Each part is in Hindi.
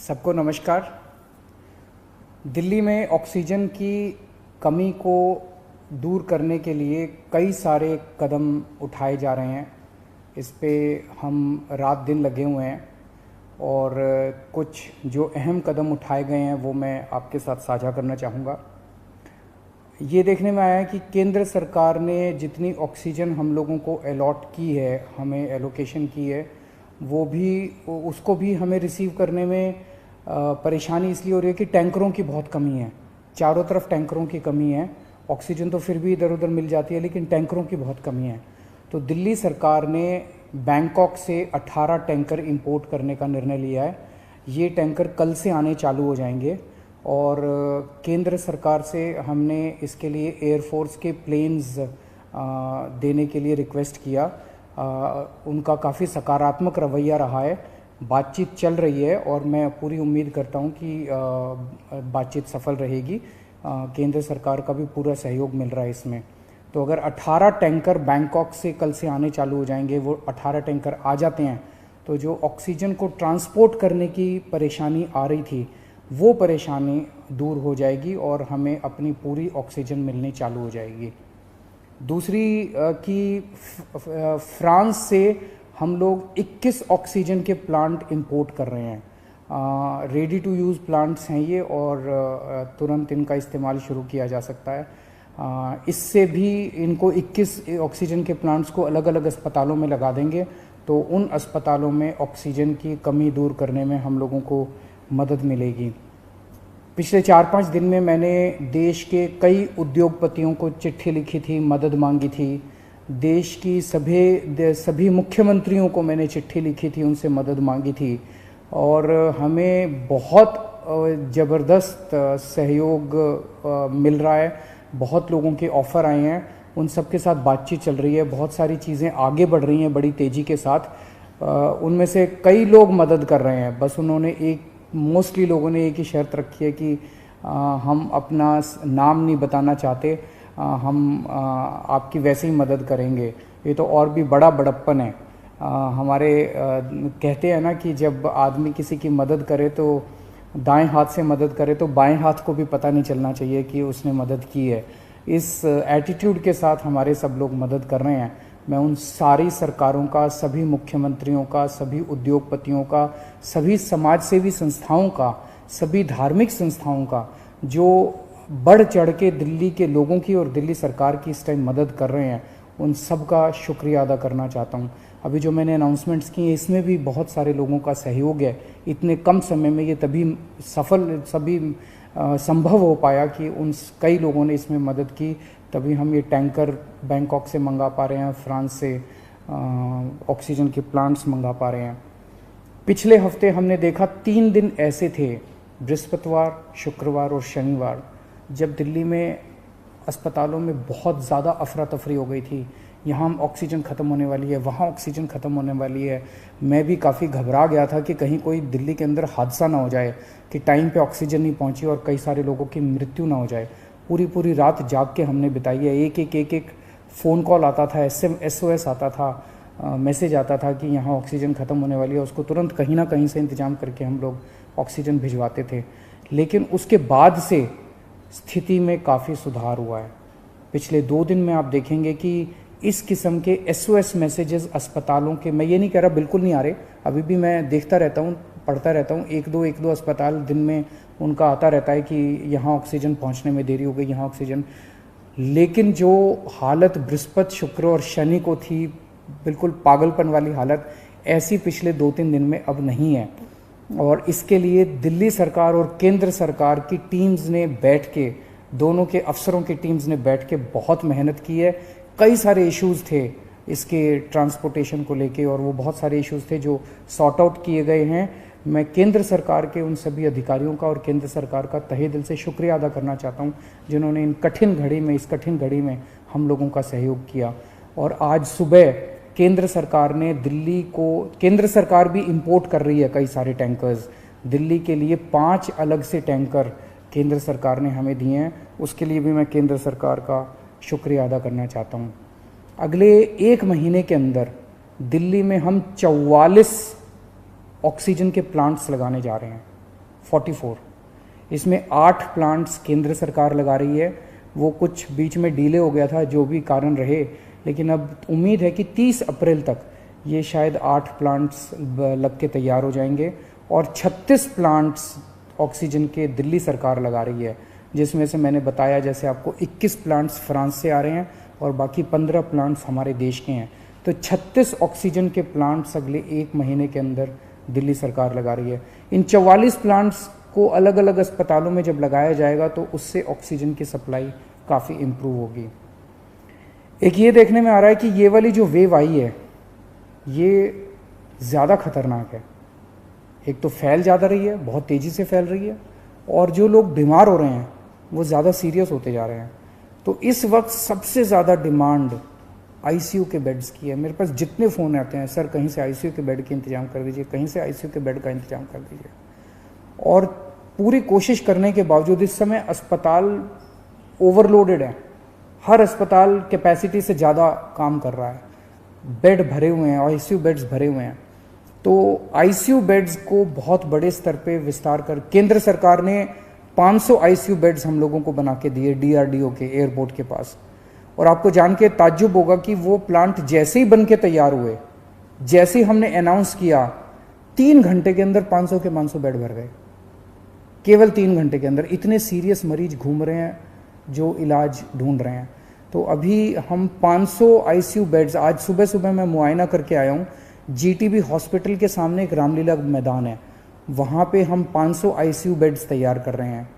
सबको नमस्कार। दिल्ली में ऑक्सीजन की कमी को दूर करने के लिए कई सारे कदम उठाए जा रहे हैं। इस पे हम रात दिन लगे हुए हैं और कुछ जो अहम कदम उठाए गए हैं वो मैं आपके साथ साझा करना चाहूँगा। ये देखने में आया है कि केंद्र सरकार ने जितनी ऑक्सीजन हम लोगों को अलॉट की है, हमें एलोकेशन की है, वो भी उसको भी हमें रिसीव करने में परेशानी इसलिए हो रही है कि टैंकरों की बहुत कमी है। चारों तरफ टैंकरों की कमी है। ऑक्सीजन तो फिर भी इधर उधर मिल जाती है, लेकिन टैंकरों की बहुत कमी है। तो दिल्ली सरकार ने बैंकॉक से 18 टैंकर इंपोर्ट करने का निर्णय लिया है। ये टैंकर कल से आने चालू हो जाएंगे और केंद्र सरकार से हमने इसके लिए एयरफोर्स के प्लेन्स देने के लिए रिक्वेस्ट किया। उनका काफ़ी सकारात्मक रवैया रहा है। बातचीत चल रही है और मैं पूरी उम्मीद करता हूं कि बातचीत सफल रहेगी। केंद्र सरकार का भी पूरा सहयोग मिल रहा है इसमें। तो अगर 18 टैंकर बैंकॉक से कल से आने चालू हो जाएंगे, वो 18 टैंकर आ जाते हैं तो जो ऑक्सीजन को ट्रांसपोर्ट करने की परेशानी आ रही थी वो परेशानी दूर हो जाएगी और हमें अपनी पूरी ऑक्सीजन मिलनी चालू हो जाएगी। दूसरी कि फ्रांस से हम लोग 21 ऑक्सीजन के प्लांट इंपोर्ट कर रहे हैं। रेडी टू यूज़ प्लांट्स हैं ये और तुरंत इनका इस्तेमाल शुरू किया जा सकता है। इससे भी इनको 21 ऑक्सीजन के प्लांट्स को अलग अलग अस्पतालों में लगा देंगे तो उन अस्पतालों में ऑक्सीजन की कमी दूर करने में हम लोगों को मदद मिलेगी। पिछले 4-5 दिन में मैंने देश के कई उद्योगपतियों को चिट्ठी लिखी थी, मदद मांगी थी। देश की सभी मुख्यमंत्रियों को मैंने चिट्ठी लिखी थी, उनसे मदद मांगी थी और हमें बहुत ज़बरदस्त सहयोग मिल रहा है। बहुत लोगों के ऑफ़र आए हैं, उन सब के साथ बातचीत चल रही है। बहुत सारी चीज़ें आगे बढ़ रही हैं बड़ी तेज़ी के साथ। उनमें से कई लोग मदद कर रहे हैं। बस उन्होंने मोस्टली लोगों ने एक ही शर्त रखी है कि हम अपना नाम नहीं बताना चाहते, हम आपकी वैसे ही मदद करेंगे। ये तो और भी बड़ा बड़प्पन है। हमारे कहते हैं ना कि जब आदमी किसी की मदद करे तो दाएं हाथ से मदद करे तो बाएं हाथ को भी पता नहीं चलना चाहिए कि उसने मदद की है। इस एटीट्यूड के साथ हमारे सब लोग मदद कर रहे हैं। मैं उन सारी सरकारों का, सभी मुख्यमंत्रियों का, सभी उद्योगपतियों का, सभी समाजसेवी संस्थाओं का, सभी धार्मिक संस्थाओं का जो बढ़ चढ़ के दिल्ली के लोगों की और दिल्ली सरकार की इस टाइम मदद कर रहे हैं, उन सब का शुक्रिया अदा करना चाहता हूं। अभी जो मैंने अनाउंसमेंट्स की हैं इसमें भी बहुत सारे लोगों का सहयोग है। इतने कम समय में ये तभी संभव हो पाया कि उन कई लोगों ने इसमें मदद की, तभी हम ये टैंकर बैंकॉक से मंगा पा रहे हैं, फ्रांस से ऑक्सीजन के प्लांट्स मंगा पा रहे हैं। पिछले हफ्ते हमने देखा 3 दिन ऐसे थे, बृहस्पतिवार, शुक्रवार और शनिवार, जब दिल्ली में अस्पतालों में बहुत ज़्यादा अफरा तफरी हो गई थी। यहाँ ऑक्सीजन ख़त्म होने वाली है, वहाँ ऑक्सीजन ख़त्म होने वाली है। मैं भी काफ़ी घबरा गया था कि कहीं कोई दिल्ली के अंदर हादसा ना हो जाए कि टाइम पे ऑक्सीजन नहीं पहुँची और कई सारे लोगों की मृत्यु ना हो जाए। पूरी रात जाग के हमने बिताई है। एक फ़ोन कॉल आता था, SOS आता था, मैसेज आता था कि यहाँ ऑक्सीजन ख़त्म होने वाली है। उसको तुरंत कहीं ना कहीं से इंतज़ाम करके हम लोग ऑक्सीजन भिजवाते थे। लेकिन उसके बाद से स्थिति में काफ़ी सुधार हुआ है। पिछले 2 दिन में आप देखेंगे कि इस किस्म के SOS मैसेजेस अस्पतालों के, मैं ये नहीं कह रहा बिल्कुल नहीं आ रहे, अभी भी मैं देखता रहता हूँ, पढ़ता रहता हूँ। एक दो अस्पताल दिन में उनका आता रहता है कि यहाँ ऑक्सीजन पहुँचने में देरी हो गई, यहाँ ऑक्सीजन। लेकिन जो हालत बृहस्पति, शुक्र और शनि को थी, बिल्कुल पागलपन वाली हालत, ऐसी पिछले 2-3 दिन में अब नहीं है। और इसके लिए दिल्ली सरकार और केंद्र सरकार की टीम्स ने बैठ के, दोनों के अफसरों की टीम्स ने बैठ के बहुत मेहनत की है। कई सारे इश्यूज़ थे इसके ट्रांसपोर्टेशन को लेके और वो बहुत सारे इश्यूज़ थे जो सॉर्ट आउट किए गए हैं। मैं केंद्र सरकार के उन सभी अधिकारियों का और केंद्र सरकार का तहे दिल से शुक्रिया अदा करना चाहता हूं जिन्होंने इस कठिन घड़ी में हम लोगों का सहयोग किया। और आज सुबह केंद्र सरकार ने केंद्र सरकार भी इंपोर्ट कर रही है कई सारे टैंकर्स। दिल्ली के लिए 5 अलग से टैंकर केंद्र सरकार ने हमें दिए हैं। उसके लिए भी मैं केंद्र सरकार का शुक्रिया अदा करना चाहता हूं। अगले 1 महीने के अंदर दिल्ली में हम 44 ऑक्सीजन के प्लांट्स लगाने जा रहे हैं। 44। इसमें 8 प्लांट्स केंद्र सरकार लगा रही है, वो कुछ बीच में डिले हो गया था, जो भी कारण रहे, लेकिन अब उम्मीद है कि 30 अप्रैल तक ये शायद 8 प्लांट्स लग के तैयार हो जाएंगे और 36 प्लांट्स ऑक्सीजन के दिल्ली सरकार लगा रही है, जिसमें से मैंने बताया जैसे आपको 21 प्लांट्स फ्रांस से आ रहे हैं और बाकी 15 प्लांट्स हमारे देश के हैं। तो 36 ऑक्सीजन के प्लांट्स अगले 1 महीने के अंदर दिल्ली सरकार लगा रही है। इन 44 प्लांट्स को अलग अलग अस्पतालों में जब लगाया जाएगा तो उससे ऑक्सीजन की सप्लाई काफ़ी इम्प्रूव होगी। एक ये देखने में आ रहा है कि ये वाली जो वेव आई है ये ज़्यादा खतरनाक है। एक तो फैल ज़्यादा रही है, बहुत तेज़ी से फैल रही है, और जो लोग बीमार हो रहे हैं वो ज़्यादा सीरियस होते जा रहे हैं। तो इस वक्त सबसे ज़्यादा डिमांड आईसीयू के बेड्स की है। मेरे पास जितने फ़ोन आते हैं, सर कहीं से आईसीयू के बेड के इंतजाम कर दीजिए, कहीं से आईसीयू के बेड का इंतजाम कर दीजिए। और पूरी कोशिश करने के बावजूद इस समय अस्पताल ओवरलोडेड है, हर अस्पताल कैपेसिटी से ज़्यादा काम कर रहा है, बेड भरे हुए हैं, आईसीयू बेड्स भरे हुए हैं। तो आईसीयू बेड्स को बहुत बड़े स्तर पे विस्तार कर केंद्र सरकार ने 500 आईसीयू बेड्स हम लोगों को बना के दिए डीआरडीओ के एयरपोर्ट के पास। और आपको जान के ताज्जुब होगा कि वो प्लांट जैसे ही बन के तैयार हुए, जैसे ही हमने अनाउंस किया, 3 घंटे के अंदर 500 के 500 बेड भर गए। केवल 3 घंटे के अंदर इतने सीरियस मरीज घूम रहे हैं जो इलाज ढूंढ रहे हैं। तो अभी हम 500 आईसीयू बेड्स, आज सुबह सुबह मैं मुआयना करके आया हूँ, जीटीबी हॉस्पिटल के सामने एक रामलीला मैदान है, वहाँ पे हम 500 आईसीयू बेड्स तैयार कर रहे हैं।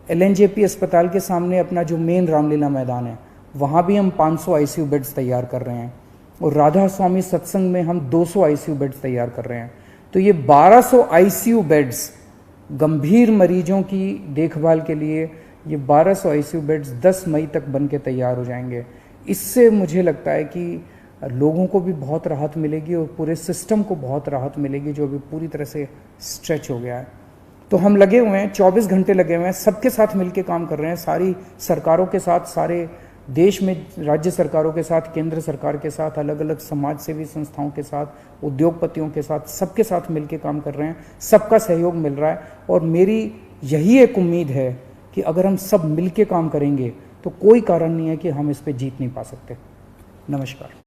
एलएनजेपी अस्पताल के सामने अपना जो मेन रामलीला मैदान है, वहाँ भी हम 500 आईसीयू बेड्स तैयार कर रहे हैं। और राधा स्वामी सत्संग में हम 200 आईसीयू बेड्स तैयार कर रहे हैं। तो ये 1200 आईसीयू बेड्स गंभीर मरीजों की देखभाल के लिए, ये 1200 आईसीयू बेड्स 10 मई तक बन के तैयार हो जाएंगे। इससे मुझे लगता है कि लोगों को भी बहुत राहत मिलेगी और पूरे सिस्टम को बहुत राहत मिलेगी, जो अभी पूरी तरह से स्ट्रेच हो गया है। तो हम लगे हुए हैं, 24 घंटे लगे हुए हैं, सबके साथ मिलके काम कर रहे हैं, सारी सरकारों के साथ, सारे देश में राज्य सरकारों के साथ, केंद्र सरकार के साथ, अलग अलग समाज सेवी संस्थाओं के साथ, उद्योगपतियों के साथ, सबके साथ मिलके काम कर रहे हैं। सबका सहयोग मिल रहा है और मेरी यही एक उम्मीद है कि अगर हम सब मिलके काम करेंगे तो कोई कारण नहीं है कि हम इस पे जीत नहीं पा सकते। नमस्कार।